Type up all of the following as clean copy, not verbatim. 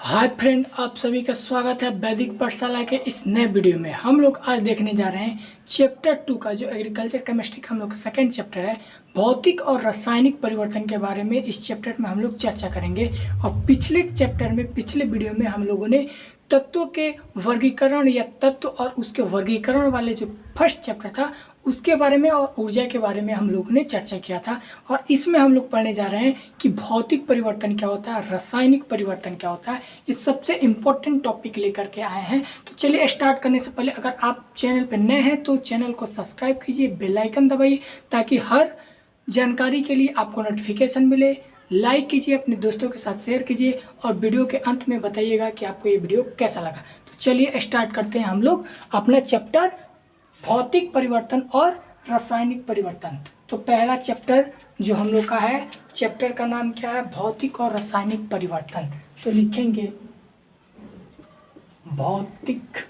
Hi friend, आप सभी का स्वागत है वैदिक पाठशाला के इस नए वीडियो में। हम लोग आज देखने जा रहे हैं चैप्टर 2 का, जो एग्रीकल्चर केमिस्ट्री का हम लोग सेकेंड चैप्टर है, भौतिक और रासायनिक परिवर्तन के बारे में। इस चैप्टर में हम लोग चर्चा करेंगे। और पिछले चैप्टर में, पिछले वीडियो में हम लोगों ने तत्वों के वर्गीकरण या तत्व और उसके वर्गीकरण वाले जो फर्स्ट चैप्टर था उसके बारे में और ऊर्जा के बारे में हम लोगों ने चर्चा किया था। और इसमें हम लोग पढ़ने जा रहे हैं कि भौतिक परिवर्तन क्या होता है, रासायनिक परिवर्तन क्या होता है। इस सबसे इम्पोर्टेंट टॉपिक लेकर के आए हैं। तो चलिए स्टार्ट करने से पहले अगर आप चैनल पर नए हैं तो चैनल को सब्सक्राइब कीजिए, बेल आइकन दबाइए ताकि हर जानकारी के लिए आपको नोटिफिकेशन मिले। लाइक कीजिए, अपने दोस्तों के साथ शेयर कीजिए और वीडियो के अंत में बताइएगा कि आपको ये वीडियो कैसा लगा। तो चलिए स्टार्ट करते हैं हम लोग अपना चैप्टर भौतिक परिवर्तन और रासायनिक परिवर्तन। तो पहला चैप्टर जो हम लोग का है, चैप्टर का नाम क्या है? भौतिक और रासायनिक परिवर्तन। तो लिखेंगे भौतिक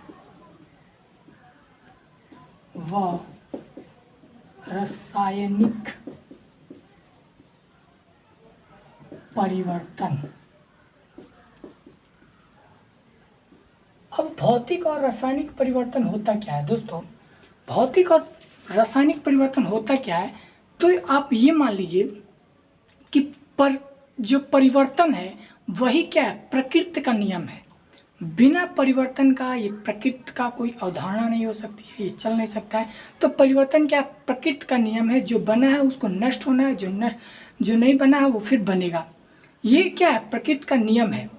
व रासायनिक परिवर्तन। अब भौतिक और रासायनिक परिवर्तन होता क्या है दोस्तों? भौतिक और रासायनिक परिवर्तन होता क्या है? तो आप ये मान लीजिए कि जो परिवर्तन है वही क्या है? प्रकृति का नियम है। बिना परिवर्तन का ये प्रकृति का कोई अवधारणा नहीं हो सकती है, ये चल नहीं सकता है। तो परिवर्तन क्या? प्रकृति का नियम है। जो बना है उसको नष्ट होना है, जो नहीं बना है वो फिर बनेगा। ये क्या है? प्रकृति का नियम है।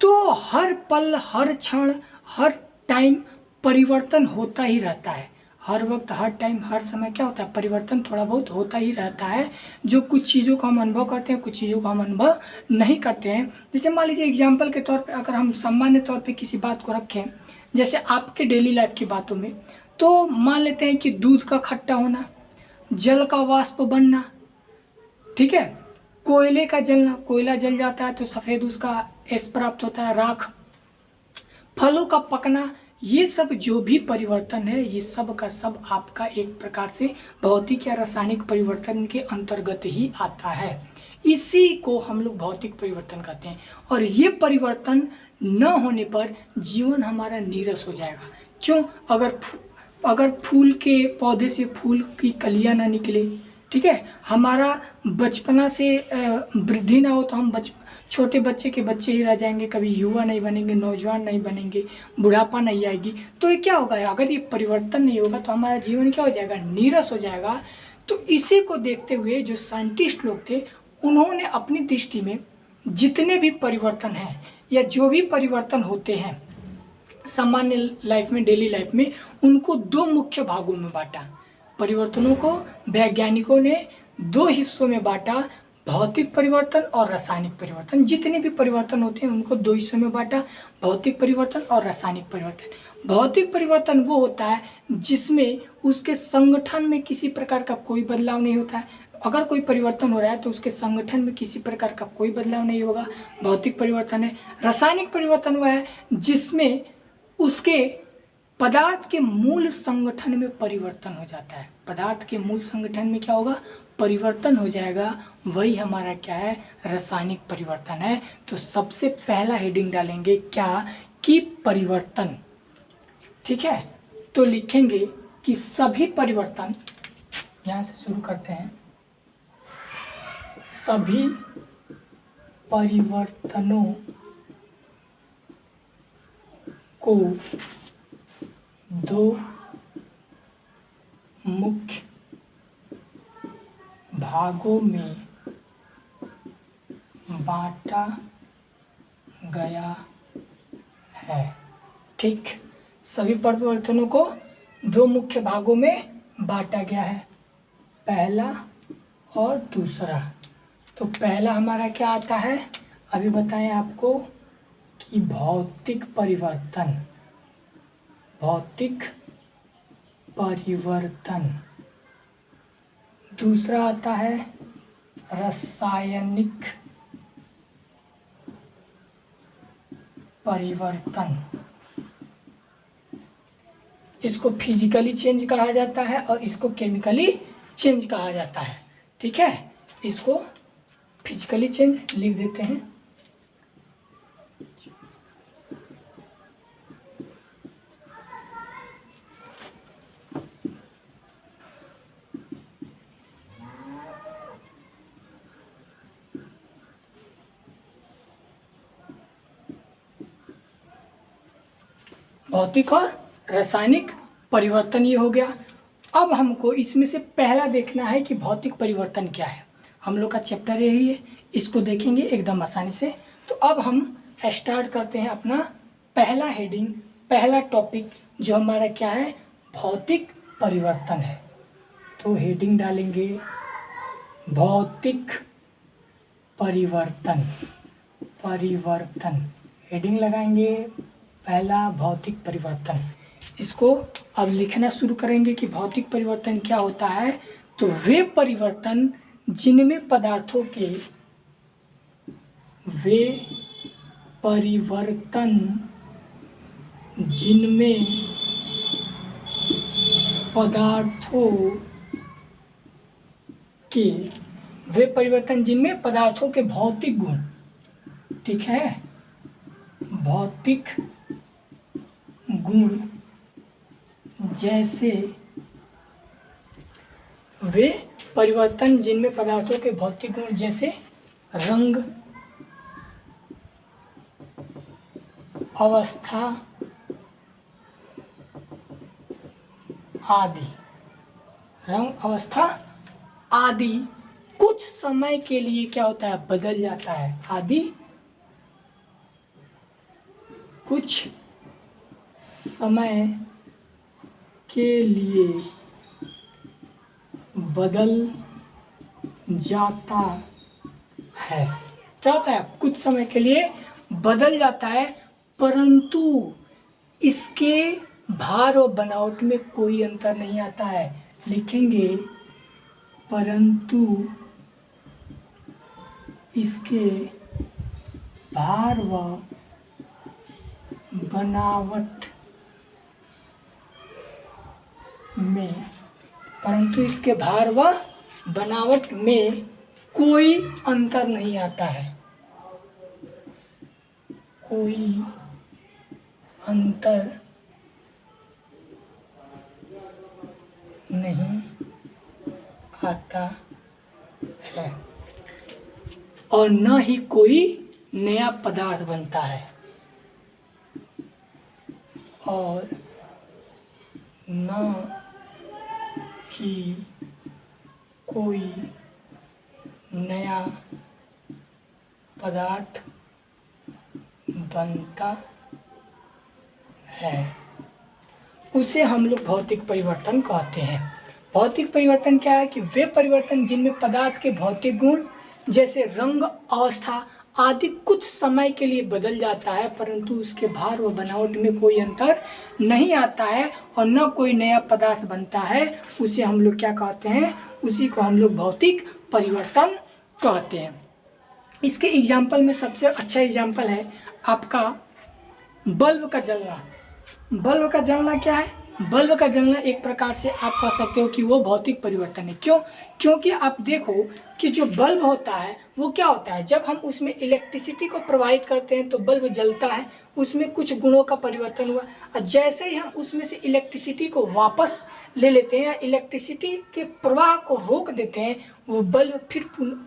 तो हर पल, हर क्षण, हर टाइम परिवर्तन होता ही रहता है। हर वक्त, हर टाइम, हर समय क्या होता है? परिवर्तन थोड़ा बहुत होता ही रहता है। जो कुछ चीज़ों को हम अनुभव करते हैं, कुछ चीज़ों को हम अनुभव नहीं करते हैं। जैसे मान लीजिए एग्जाम्पल के तौर पे अगर हम सामान्य तौर पे किसी बात को रखें, जैसे आपके डेली लाइफ की बातों में, तो मान लेते हैं कि दूध का खट्टा होना, जल का वाष्प बनना, ठीक है, कोयले का जलना, कोयला जल जाता है तो सफ़ेद उसका एस प्राप्त होता है, राख, फलों का पकना, ये सब जो भी परिवर्तन है ये सब का सब आपका एक प्रकार से भौतिक या रासायनिक परिवर्तन के अंतर्गत ही आता है। इसी को हम लोग भौतिक परिवर्तन कहते हैं। और ये परिवर्तन न होने पर जीवन हमारा नीरस हो जाएगा। क्यों? अगर फूल के पौधे से फूल की कलियां ना निकले, ठीक है, हमारा बचपना से वृद्धि ना हो तो हम छोटे बच्चे के बच्चे ही रह जाएंगे, कभी युवा नहीं बनेंगे, नौजवान नहीं बनेंगे, बुढ़ापा नहीं आएगी। तो ये क्या होगा? अगर ये परिवर्तन नहीं होगा तो हमारा जीवन क्या हो जाएगा? नीरस हो जाएगा। तो इसी को देखते हुए जो साइंटिस्ट लोग थे उन्होंने अपनी दृष्टि में जितने भी परिवर्तन हैं या जो भी परिवर्तन होते हैं सामान्य लाइफ में, डेली लाइफ में, उनको दो मुख्य भागों में बांटा। परिवर्तनों को वैज्ञानिकों ने दो हिस्सों में बांटा, भौतिक परिवर्तन और रासायनिक परिवर्तन। जितने भी परिवर्तन होते हैं उनको दो हिस्सों में बांटा, भौतिक परिवर्तन और रासायनिक परिवर्तन। भौतिक परिवर्तन वो होता है जिसमें उसके संगठन में किसी प्रकार का कोई बदलाव नहीं होता है। अगर कोई परिवर्तन हो रहा है तो उसके संगठन में किसी प्रकार का कोई बदलाव नहीं होगा, भौतिक परिवर्तन है। रासायनिक परिवर्तन वह है जिसमें उसके पदार्थ के मूल संगठन में परिवर्तन हो जाता है। पदार्थ के मूल संगठन में क्या होगा? परिवर्तन हो जाएगा। वही हमारा क्या है? रासायनिक परिवर्तन है। तो सबसे पहला हेडिंग डालेंगे क्या? कि परिवर्तन, ठीक है। तो लिखेंगे कि सभी परिवर्तन, यहां से शुरू करते हैं, सभी परिवर्तनों को दो मुख्य भागों में बांटा गया है, ठीक। सभी परिवर्तनों को दो मुख्य भागों में बांटा गया है, पहला और दूसरा। तो पहला हमारा क्या आता है? अभी बताएं आपको कि भौतिक परिवर्तन, भौतिक परिवर्तन। दूसरा आता है रासायनिक परिवर्तन। इसको फिजिकली चेंज कहा जाता है और इसको केमिकली चेंज कहा जाता है, ठीक है। इसको फिजिकली चेंज लिख देते हैं, भौतिक और रासायनिक परिवर्तन ये हो गया। अब हमको इसमें से पहला देखना है कि भौतिक परिवर्तन क्या है। हम लोग का चैप्टर यही है, इसको देखेंगे एकदम आसानी से। तो अब हम स्टार्ट करते हैं अपना पहला हेडिंग, पहला टॉपिक जो हमारा क्या है, भौतिक परिवर्तन है। तो हेडिंग डालेंगे भौतिक परिवर्तन, परिवर्तन हेडिंग लगाएंगे पहला भौतिक परिवर्तन। इसको अब लिखना शुरू करेंगे कि भौतिक परिवर्तन क्या होता है। तो वे परिवर्तन जिनमें पदार्थों के, वे परिवर्तन जिनमें पदार्थों के, वे परिवर्तन जिनमें पदार्थों के भौतिक गुण, ठीक है, भौतिक गुण जैसे, वे परिवर्तन जिनमें पदार्थों के भौतिक गुण जैसे रंग, अवस्था आदि, रंग अवस्था आदि कुछ समय के लिए क्या होता है, बदल जाता है। आदि कुछ समय के लिए बदल जाता है। क्या होता है, कुछ समय के लिए बदल जाता है, परंतु इसके भार और बनावट में कोई अंतर नहीं आता है। लिखेंगे परंतु इसके भार व बनावट में, परंतु इसके भार व बनावट में कोई अंतर नहीं आता है, कोई अंतर नहीं आता है और न ही कोई नया पदार्थ बनता है, और न ही कोई नया पदार्थ बनता है। उसे हम लोग भौतिक परिवर्तन कहते हैं। भौतिक परिवर्तन क्या है कि वे परिवर्तन जिनमें पदार्थ के भौतिक गुण जैसे रंग, अवस्था आदि कुछ समय के लिए बदल जाता है, परंतु उसके भार व बनावट में कोई अंतर नहीं आता है और न कोई नया पदार्थ बनता है, उसे हम लोग क्या कहते हैं, उसी को हम लोग भौतिक परिवर्तन कहते हैं। इसके एग्जाम्पल में सबसे अच्छा एग्जाम्पल है आपका बल्ब का जलना। बल्ब का जलना क्या है, बल्ब का जलना एक प्रकार से आप कह सकते हो कि वो भौतिक परिवर्तन है। क्यों? क्योंकि आप देखो कि जो बल्ब होता है वो क्या होता है, जब हम उसमें इलेक्ट्रिसिटी को प्रवाहित करते हैं तो बल्ब जलता है, उसमें कुछ गुणों का परिवर्तन हुआ, और जैसे ही हम उसमें से इलेक्ट्रिसिटी को वापस ले लेते हैं या इलेक्ट्रिसिटी के प्रवाह को रोक देते हैं, वो बल्ब फिर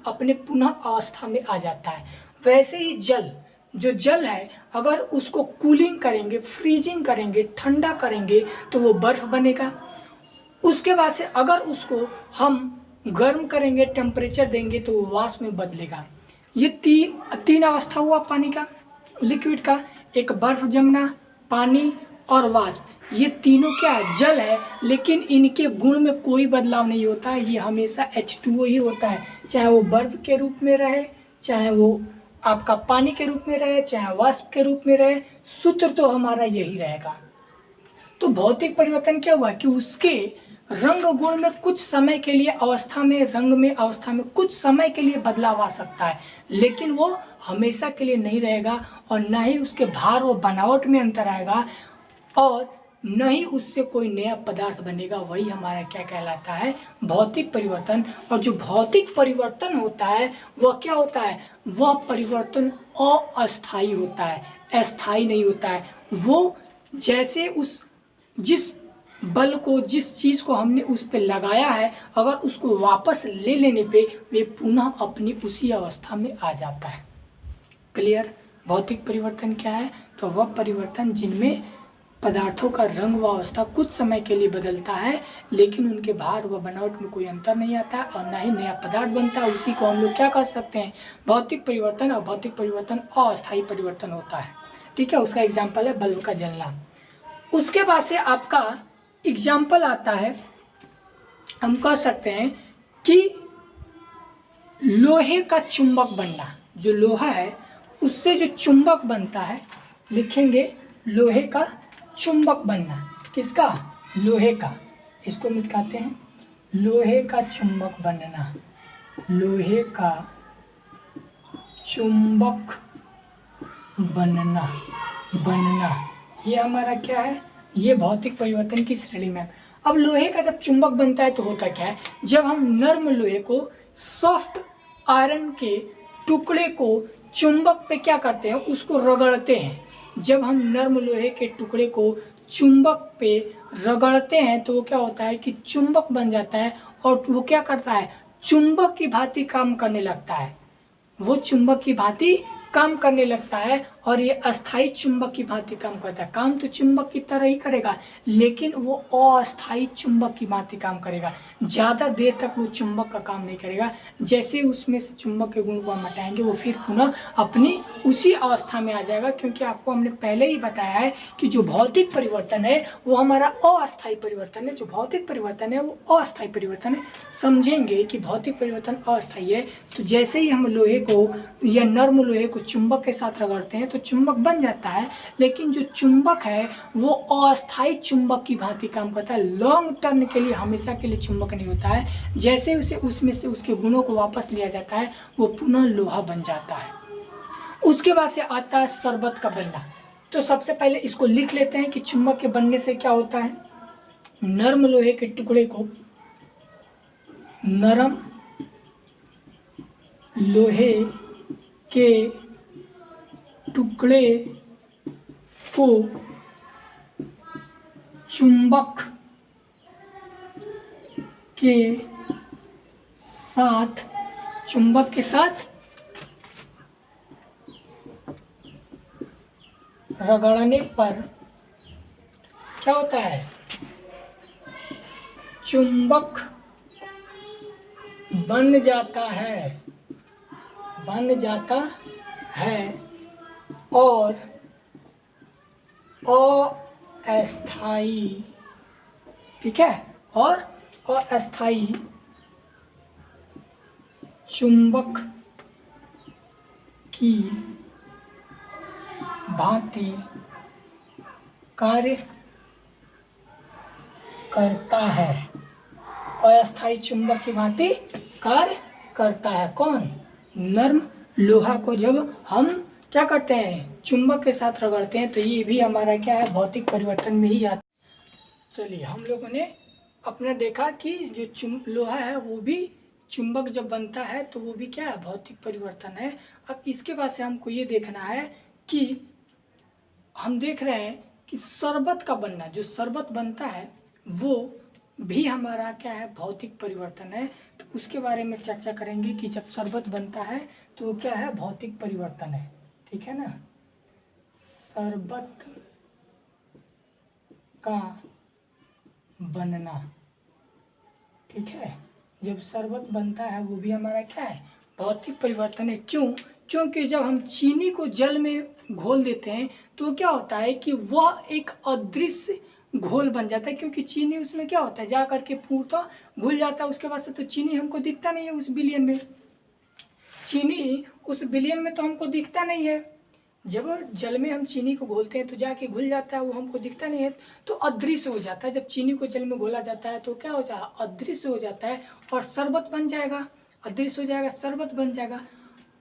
अपने पुनः अवस्था में आ जाता है। वैसे ही जल, जो जल है अगर उसको कूलिंग करेंगे, फ्रीजिंग करेंगे, ठंडा करेंगे तो वो बर्फ बनेगा। उसके बाद से अगर उसको हम गर्म करेंगे, टेम्परेचर देंगे तो वो वाष्प में बदलेगा। ये तीन अवस्था हुआ पानी का, लिक्विड का, एक बर्फ जमना, पानी और वाष्प। ये तीनों क्या है, जल है, लेकिन इनके गुण में कोई बदलाव नहीं होता है। ये हमेशा H2O ही होता है, चाहे वो बर्फ के रूप में रहे, चाहे वो आपका पानी के रूप में रहे, चाहे वाष्प के रूप में रहे, सूत्र तो हमारा यही रहेगा। तो भौतिक परिवर्तन क्या हुआ कि उसके रंग गुण में कुछ समय के लिए, अवस्था में, रंग में, अवस्था में कुछ समय के लिए बदलाव आ सकता है, लेकिन वो हमेशा के लिए नहीं रहेगा और ना ही उसके भार व बनावट में अंतर आएगा और न ही उससे कोई नया पदार्थ बनेगा। वही हमारा क्या कहलाता है, भौतिक परिवर्तन। और जो भौतिक परिवर्तन होता है वह क्या होता है, वह परिवर्तन अस्थायी होता है, अस्थायी नहीं होता है। वो जैसे उस जिस बल को, जिस चीज़ को हमने उस पे लगाया है, अगर उसको वापस ले लेने पे वे पुनः अपनी उसी अवस्था में आ जाता है। क्लियर? भौतिक परिवर्तन क्या है, तो वह परिवर्तन जिनमें पदार्थों का रंग व अवस्था कुछ समय के लिए बदलता है, लेकिन उनके भार व बनावट में कोई अंतर नहीं आता है और ना ही नया पदार्थ बनता है। उसी को हम लोग क्या कह सकते हैं, भौतिक परिवर्तन। और भौतिक परिवर्तन अस्थायी परिवर्तन होता है। ठीक है, उसका एग्जाम्पल है बल्ब का जलना। उसके बाद से आपका एग्जाम्पल आता है, हम कह सकते हैं कि लोहे का चुंबक बनना। जो लोहा है उससे जो चुंबक बनता है, लिखेंगे लोहे का चुंबक बनना। किसका? लोहे का। इसको मिटाते हैं, लोहे का चुंबक बनना। लोहे का चुंबक बनना, ये हमारा क्या है, ये भौतिक परिवर्तन की श्रेणी में। अब लोहे का जब चुंबक बनता है तो होता क्या है, जब हम नर्म लोहे को सॉफ्ट आयरन के टुकड़े को चुंबक पे क्या करते हैं, उसको रगड़ते हैं। जब हम नर्म लोहे के टुकड़े को चुंबक पे रगड़ते हैं तो वो क्या होता है कि चुंबक बन जाता है और वो क्या करता है, चुंबक की भांति काम करने लगता है। वो चुंबक की भांति काम करने लगता है और ये अस्थाई चुंबक की भांति काम करता है। काम तो चुंबक की तरह ही करेगा, लेकिन वो अस्थाई चुंबक की भांति काम करेगा। ज़्यादा देर तक वो चुंबक का काम नहीं करेगा। जैसे उसमें से चुंबक के गुण को हम हटाएंगे, वो फिर पुनः अपनी उसी अवस्था में आ जाएगा। क्योंकि आपको हमने पहले ही बताया है कि जो भौतिक परिवर्तन है वो हमारा अस्थाई परिवर्तन है। जो भौतिक परिवर्तन है वो अस्थाई परिवर्तन है। समझेंगे कि भौतिक परिवर्तन अस्थाई है तो जैसे ही हम लोहे को या नर्म लोहे को चुंबक के साथ रगड़ते हैं तो चुंबक बन जाता है, लेकिन जो चुंबक है वो अस्थाई चुंबक की भांति काम करता है। लॉन्ग टर्म के लिए, हमेशा के लिए चुंबक नहीं होता है। जैसे उसे उसमें से उसके गुणों को वापस लिया जाता है वो पुनः लोहा बन जाता है। उसके बाद से आता है शरबत का बनना। तो सबसे पहले इसको लिख लेते हैं कि चुंबक के बनने से क्या होता है, नर्म लोहे के टुकड़े को, नरम लोहे के टुकड़े को चुंबक के साथ रगड़ने पर क्या होता है, चुंबक बन जाता है और अस्थाई, ठीक है, और अस्थाई चुंबक की भांति कार्य करता है। अस्थाई चुंबक की भांति कार्य करता है। कौन? नर्म लोहा को जब हम क्या करते हैं, चुंबक के साथ रगड़ते हैं तो ये भी हमारा क्या है, भौतिक परिवर्तन में ही आता है। चलिए, हम लोगों ने अपना देखा कि जो लोहा है वो भी चुंबक जब बनता है तो वो भी क्या है, भौतिक परिवर्तन है। अब इसके बाद से हमको ये देखना है कि हम देख रहे हैं कि शरबत का बनना, जो शरबत बनता है वो भी हमारा क्या है, भौतिक परिवर्तन है। तो उसके बारे में चर्चा करेंगे कि जब शरबत बनता है तो क्या है, भौतिक परिवर्तन है। ठीक है ना, शरबत का बनना, ठीक है, जब शरबत बनता है वो भी हमारा क्या है, भौतिक परिवर्तन है। क्यों? क्योंकि जब हम चीनी को जल में घोल देते हैं तो क्या होता है कि वह एक अदृश्य घोल बन जाता है। क्योंकि चीनी उसमें क्या होता है, जा करके पूर्णतः घुल जाता है। उसके बाद से तो चीनी हमको दिखता नहीं है उस विलयन में, चीनी उस विलयन में तो हमको दिखता नहीं है। जब जल में हम चीनी को घोलते हैं तो जाके घुल जाता है, वो हमको दिखता नहीं है, तो अदृश्य हो जाता है। जब चीनी को जल में घोला जाता है तो क्या हो जाएगा, अदृश्य हो जाता है और शरबत बन जाएगा, अदृश्य हो जाएगा, शरबत बन जाएगा।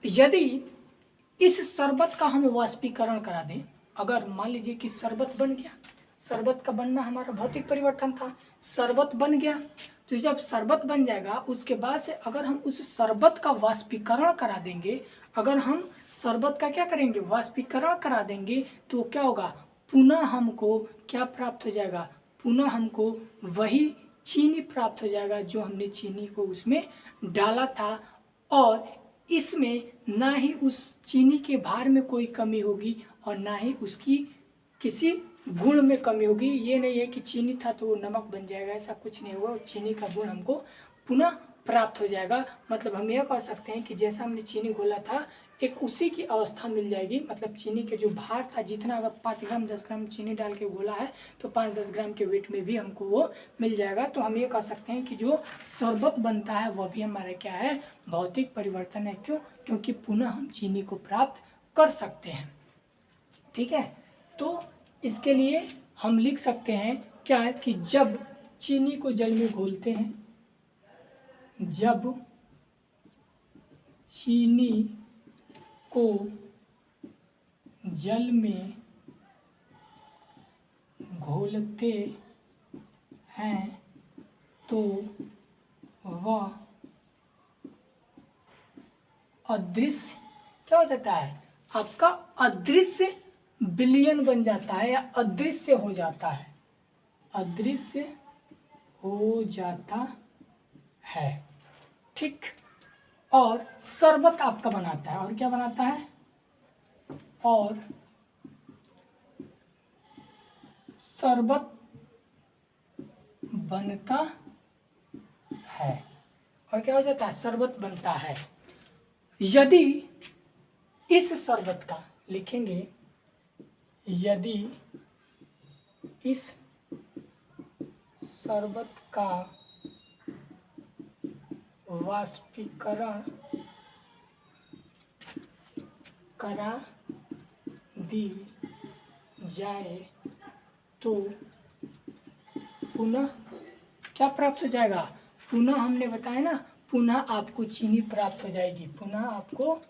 यदि इस शरबत का हम वाष्पीकरण करा दें, अगर मान लीजिए कि शरबत बन गया, शरबत का बनना हमारा भौतिक परिवर्तन था, शरबत बन गया, तो जब शरबत बन जाएगा उसके बाद से अगर हम उस शरबत का वाष्पीकरण करा देंगे, अगर हम शरबत का क्या करेंगे, वाष्पीकरण करा देंगे, तो क्या होगा, पुनः हमको क्या प्राप्त हो जाएगा, पुनः हमको वही चीनी प्राप्त हो जाएगा जो हमने चीनी को उसमें डाला था। और इसमें ना ही उस चीनी के भार में कोई कमी होगी और ना ही उसकी किसी गुण में कमी होगी। ये नहीं है कि चीनी था तो वो नमक बन जाएगा, ऐसा कुछ नहीं होगा। चीनी का गुण हमको पुनः प्राप्त हो जाएगा। मतलब हम यह कह सकते हैं कि जैसा हमने चीनी घोला था एक उसी की अवस्था मिल जाएगी। मतलब चीनी के जो भार था, जितना अगर 5 ग्राम 10 ग्राम चीनी डाल के घोला है तो 5-10 ग्राम के वेट में भी हमको वो मिल जाएगा। तो हम ये कह सकते हैं कि जो शरबत बनता है वह भी हमारा क्या है, भौतिक परिवर्तन है। क्यों? क्योंकि पुनः हम चीनी को प्राप्त कर सकते हैं। ठीक है, तो इसके लिए हम लिख सकते हैं क्या है कि जब चीनी को जल में घोलते हैं, जब चीनी को जल में घोलते हैं तो वह अदृश्य क्या हो जाता है, आपका अदृश्य विलयन बन जाता है या अदृश्य हो जाता है, अदृश्य हो जाता है। ठीक, और शरबत आपका बनाता है, और क्या बनाता है, और शरबत बनता है, और क्या हो जाता है, शरबत बनता है। यदि इस शरबत का लिखेंगे, यदि इस शरबत का वाष्पीकरण करा दी जाए तो पुनः क्या प्राप्त हो जाएगा, पुनः हमने बताया ना, पुनः आपको चीनी प्राप्त हो जाएगी, पुनः आपको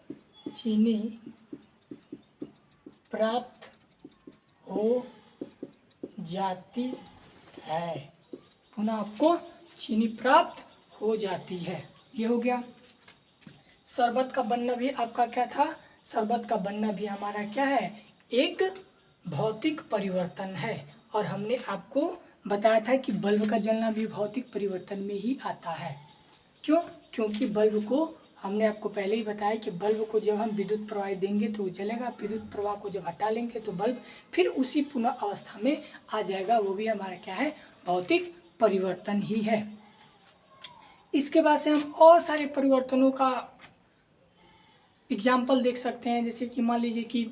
चीनी प्राप्त हो जाती है, पुनः आपको चीनी प्राप्त हो जाती है। ये हो गया। शरबत का बनना भी आपका क्या था, शरबत का बनना भी हमारा क्या है, एक भौतिक परिवर्तन है। और हमने आपको बताया था कि बल्ब का जलना भी भौतिक परिवर्तन में ही आता है। क्यों? क्योंकि बल्ब को हमने आपको पहले ही बताया कि बल्ब को जब हम विद्युत प्रवाह देंगे तो वो जलेगा, विद्युत प्रवाह को जब हटा लेंगे तो बल्ब फिर उसी पुनः अवस्था में आ जाएगा। वो भी हमारा क्या है, भौतिक परिवर्तन ही है। इसके बाद से हम और सारे परिवर्तनों का एग्जाम्पल देख सकते हैं। जैसे कि मान लीजिए कि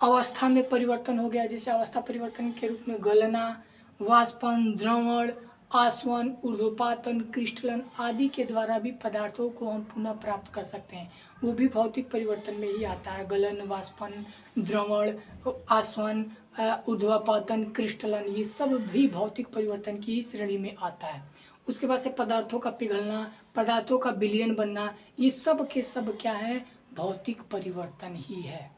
अवस्था में परिवर्तन हो गया, जैसे अवस्था परिवर्तन के रूप में गलना, वाष्पन, द्रवण, आसवन, ऊर्ध्वपातन, क्रिस्टलन आदि के द्वारा भी पदार्थों को हम पुनः प्राप्त कर सकते हैं। वो भी भौतिक परिवर्तन में ही आता है। गलन, वाष्पन, द्रवण, आसवन, ऊर्ध्वपातन, क्रिस्टलन, ये सब भी भौतिक परिवर्तन की ही श्रेणी में आता है। उसके बाद से पदार्थों का पिघलना, पदार्थों का विलयन बनना, ये सब के सब क्या है, भौतिक परिवर्तन ही है।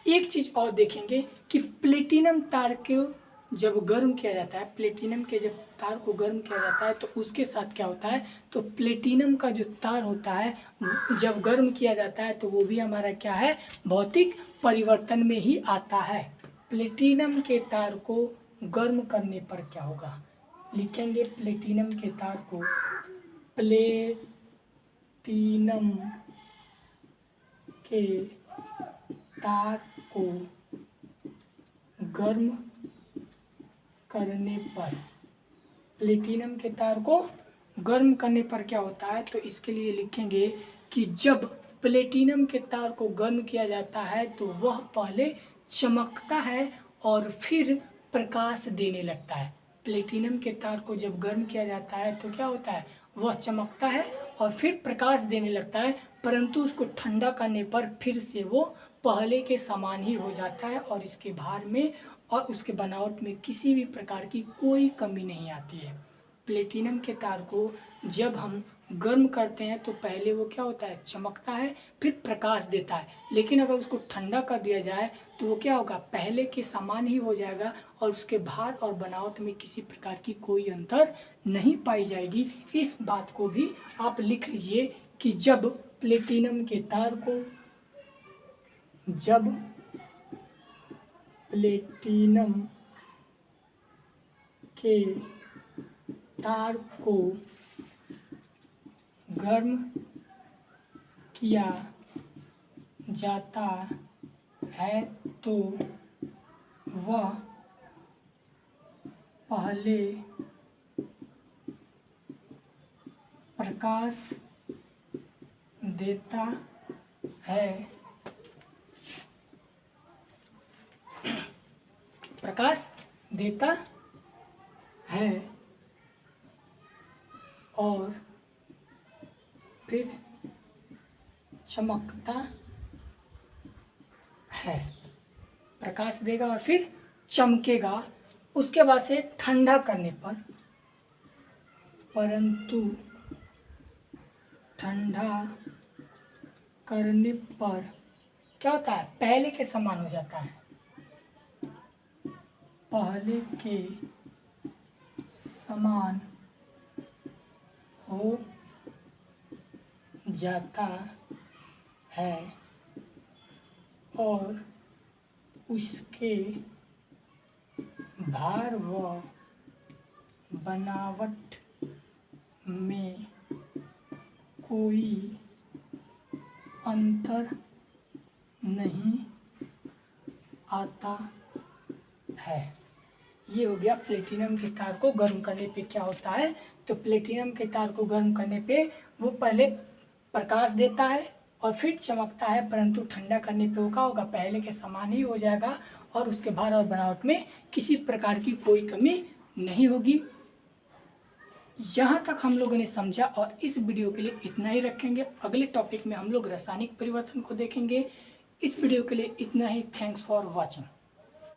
एक चीज और देखेंगे कि प्लेटिनम तार को जब गर्म किया जाता है, प्लेटिनम के जब तार को गर्म किया जाता है तो उसके साथ क्या होता है, तो प्लेटिनम का जो तार होता है जब गर्म किया जाता है तो वो भी हमारा क्या है, भौतिक परिवर्तन में ही आता है। प्लेटिनम के तार को गर्म करने पर क्या होगा, लिखेंगे प्लेटिनम के तार को, प्लेटिनम के तार को गर्म करने पर, प्लेटिनम के तार को गर्म करने पर क्या होता है, तो इसके लिए लिखेंगे कि जब प्लेटिनम के तार को गर्म किया जाता है तो वह पहले चमकता है और फिर प्रकाश देने लगता है। प्लेटिनम के तार को जब गर्म किया जाता है तो क्या होता है, वह चमकता है और फिर प्रकाश देने लगता है, परंतु उसको ठंडा करने पर फिर से वो पहले के समान ही हो जाता है और इसके भार में और उसके बनावट में किसी भी प्रकार की कोई कमी नहीं आती है। प्लेटिनम के तार को जब हम गर्म करते हैं तो पहले वो क्या होता है, चमकता है, फिर प्रकाश देता है, लेकिन अगर उसको ठंडा कर दिया जाए तो वो क्या होगा, पहले के समान ही हो जाएगा और उसके भार और बनावट में किसी प्रकार की कोई अंतर नहीं पाई जाएगी। इस बात को भी आप लिख लीजिए कि जब प्लेटिनम के तार को, जब प्लेटिनम के तार को गर्म किया जाता है तो वह पहले प्रकाश देता है, प्रकाश देता है और फिर चमकता है, प्रकाश देगा और फिर चमकेगा। उसके बाद से ठंडा करने पर, परंतु ठंडा करने पर क्या होता है, पहले के समान हो जाता है, पहले के समान हो जाता है और उसके भार व बनावट में कोई अंतर नहीं आता है। ये हो गया प्लेटिनम के तार को गर्म करने पे क्या होता है। तो प्लेटिनम के तार को गर्म करने पे वो पहले प्रकाश देता है और फिर चमकता है, परंतु ठंडा करने पे वो क्या होगा, पहले के समान ही हो जाएगा और उसके भार और बनावट में किसी प्रकार की कोई कमी नहीं होगी। यहाँ तक हम लोगों ने समझा और इस वीडियो के लिए इतना ही रखेंगे। अगले टॉपिक में हम लोग रासायनिक परिवर्तन को देखेंगे। इस वीडियो के लिए इतना ही। Thanks for watching.